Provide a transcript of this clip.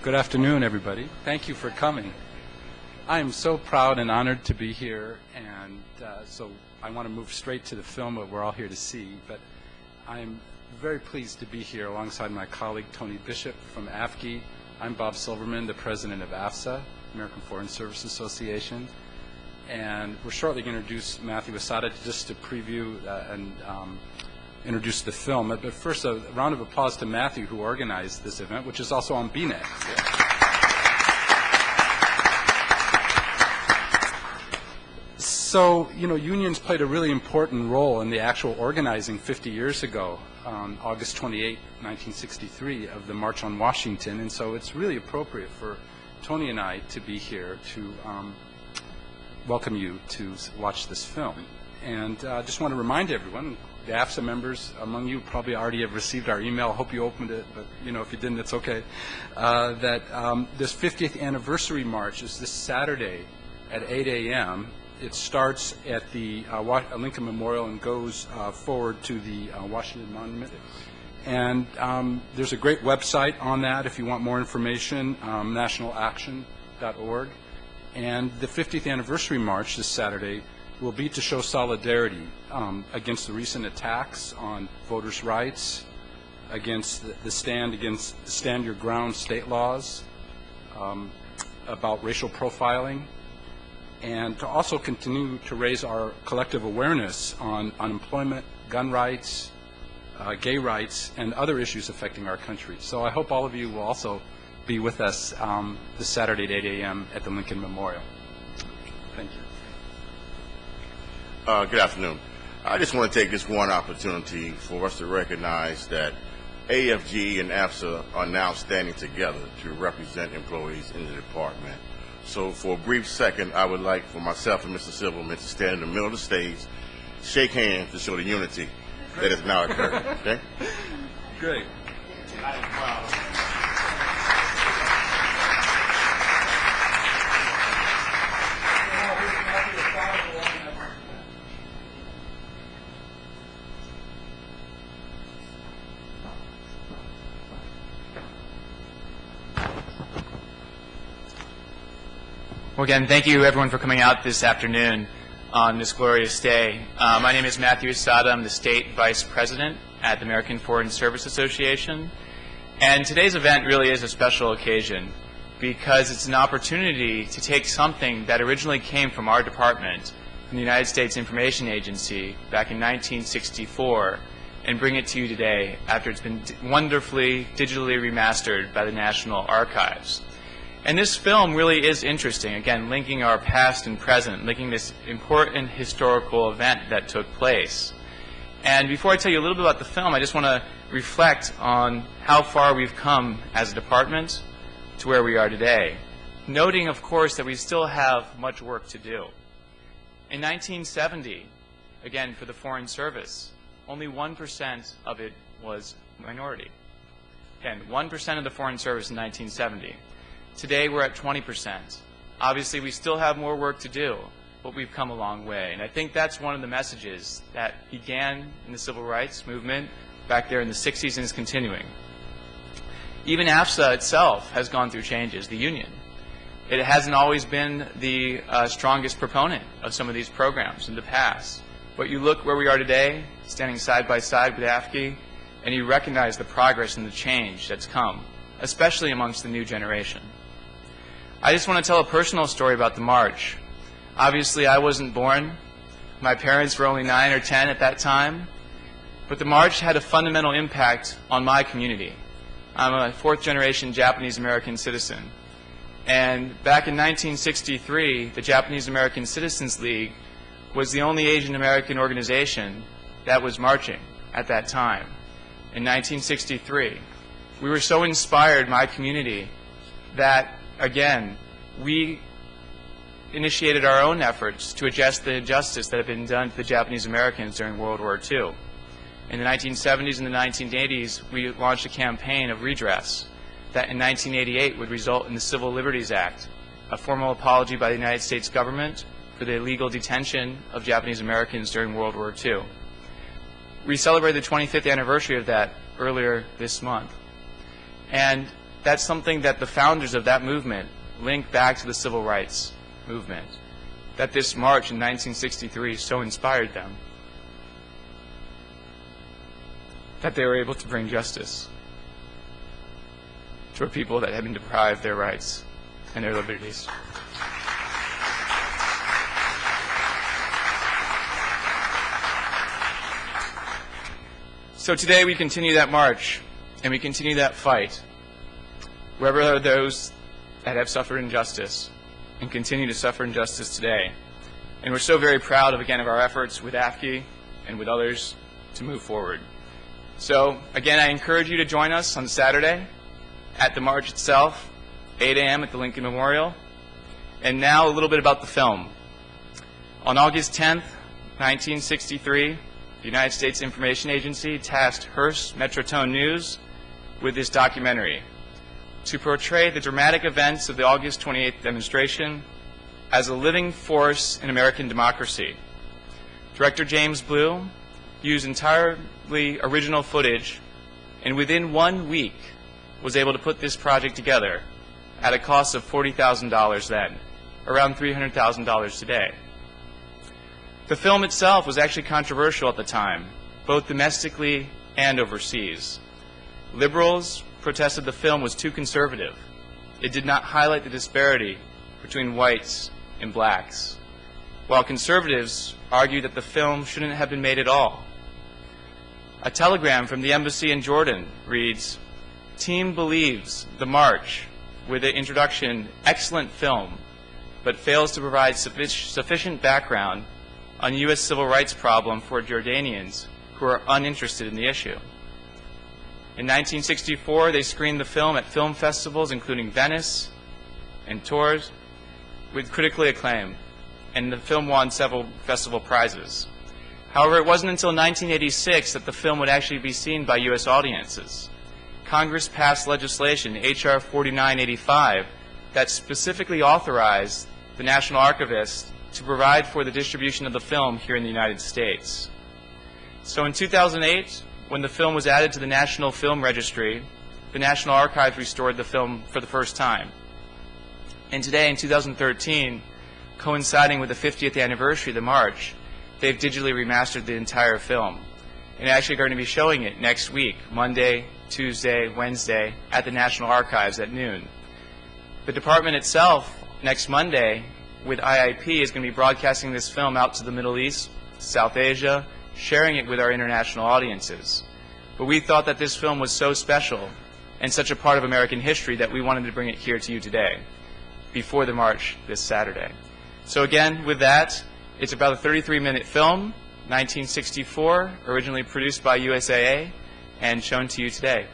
Good afternoon, everybody. Thank you for coming. I am so proud and honored to be here, and so I want to move straight to the film that we're all here to see, but I'm very pleased to be here alongside my colleague Tony Bishop from AFGE. I'm Bob Silverman, the president of AFSA, American Foreign Service Association, and we're shortly going to introduce Matthew Asada just to preview and introduce the film. But first, a round of applause to Matthew, who organized this event, which is also on BNet. So, unions played a really important role in the actual organizing 50 years ago, on August 28, 1963, of the March on Washington. And so it's really appropriate for Tony and I to be here to welcome you to watch this film. And I just want to remind everyone, the AFSA members among you probably already have received our email. I hope you opened it, but if you didn't, it's okay. That this 50th anniversary march is this Saturday at 8 a.m. It starts at the Lincoln Memorial and goes forward to the Washington Monument. And there's a great website on that if you want more information, nationalaction.org. And the 50th anniversary march this Saturday will be to show solidarity against the recent attacks on voters' rights, against the stand your ground state laws, about racial profiling, and to also continue to raise our collective awareness on unemployment, gun rights, gay rights, and other issues affecting our country. So I hope all of you will also be with us this Saturday at 8 a.m. at the Lincoln Memorial. Thank you. Good afternoon. I just want to take this one opportunity for us to recognize that AFGE and AFSA are now standing together to represent employees in the department. So for a brief second, I would like for myself and Mr. Silverman to stand in the middle of the stage, shake hands to show the unity that has now occurred. Okay? Great. Well, again, thank you everyone for coming out this afternoon on this glorious day. My name is Matthew Asada. I'm the State Vice President at the American Foreign Service Association. And today's event really is a special occasion because it's an opportunity to take something that originally came from our department, from the United States Information Agency back in 1964, and bring it to you today after it's been wonderfully digitally remastered by the National Archives. And this film really is interesting, again, linking our past and present, linking this important historical event that took place. And before I tell you a little bit about the film, I just want to reflect on how far we've come as a department to where we are today, noting, of course, that we still have much work to do. In 1970, again, for the Foreign Service, only 1% of it was minority. Again, 1% of the Foreign Service in 1970. Today we're at 20%. Obviously we still have more work to do, but we've come a long way. And I think that's one of the messages that began in the civil rights movement back there in the 60s and is continuing. Even AFSA itself has gone through changes, the union. It hasn't always been the strongest proponent of some of these programs in the past. But you look where we are today, standing side by side with AFGE, and you recognize the progress and the change that's come, especially amongst the new generation. I just want to tell a personal story about the march. Obviously, I wasn't born. My parents were only 9 or 10 at that time. But the march had a fundamental impact on my community. I'm a fourth-generation Japanese-American citizen. And back in 1963, the Japanese-American Citizens League was the only Asian-American organization that was marching at that time. In 1963, we were so inspired, my community, that again, we initiated our own efforts to address the injustice that had been done to the Japanese Americans during World War II. In the 1970s and the 1980s, we launched a campaign of redress that in 1988 would result in the Civil Liberties Act, a formal apology by the United States government for the illegal detention of Japanese Americans during World War II. We celebrated the 25th anniversary of that earlier this month. And that's something that the founders of that movement link back to the civil rights movement, that this march in 1963 so inspired them that they were able to bring justice to a people that had been deprived their rights and their liberties. So today we continue that march and we continue that fight wherever there are those that have suffered injustice and continue to suffer injustice today. And we're so very proud of, again, of our efforts with AFGE and with others to move forward. So again, I encourage you to join us on Saturday at the march itself, 8 a.m. at the Lincoln Memorial. And now a little bit about the film. On August 10th, 1963, the United States Information Agency tasked Hearst Metrotone News with this documentary to portray the dramatic events of the August 28th demonstration as a living force in American democracy. Director James Blue used entirely original footage, and within 1 week was able to put this project together at a cost of $40,000 then, around $300,000 today. The film itself was actually controversial at the time, both domestically and overseas. Liberals protested the film was too conservative. It did not highlight the disparity between whites and blacks, while conservatives argued that the film shouldn't have been made at all. A telegram from the embassy in Jordan reads, "Team believes the march with the introduction, excellent film, but fails to provide sufficient background on U.S. civil rights problem for Jordanians who are uninterested in the issue." In 1964, they screened the film at film festivals including Venice and Tours with critically acclaim, and the film won several festival prizes. However, it wasn't until 1986 that the film would actually be seen by U.S. audiences. Congress passed legislation, H.R. 4985, that specifically authorized the National Archivist to provide for the distribution of the film here in the United States. So in 2008, when the film was added to the National Film Registry, the National Archives restored the film for the first time. And today, in 2013, coinciding with the 50th anniversary of the march, they've digitally remastered the entire film. And actually going to be showing it next week, Monday, Tuesday, Wednesday, at the National Archives at noon. The department itself, next Monday, with IIP, is going to be broadcasting this film out to the Middle East, South Asia, sharing it with our international audiences. But we thought that this film was so special and such a part of American history that we wanted to bring it here to you today, before the march this Saturday. So again, with that, it's about a 33-minute film, 1964, originally produced by USIA, and shown to you today.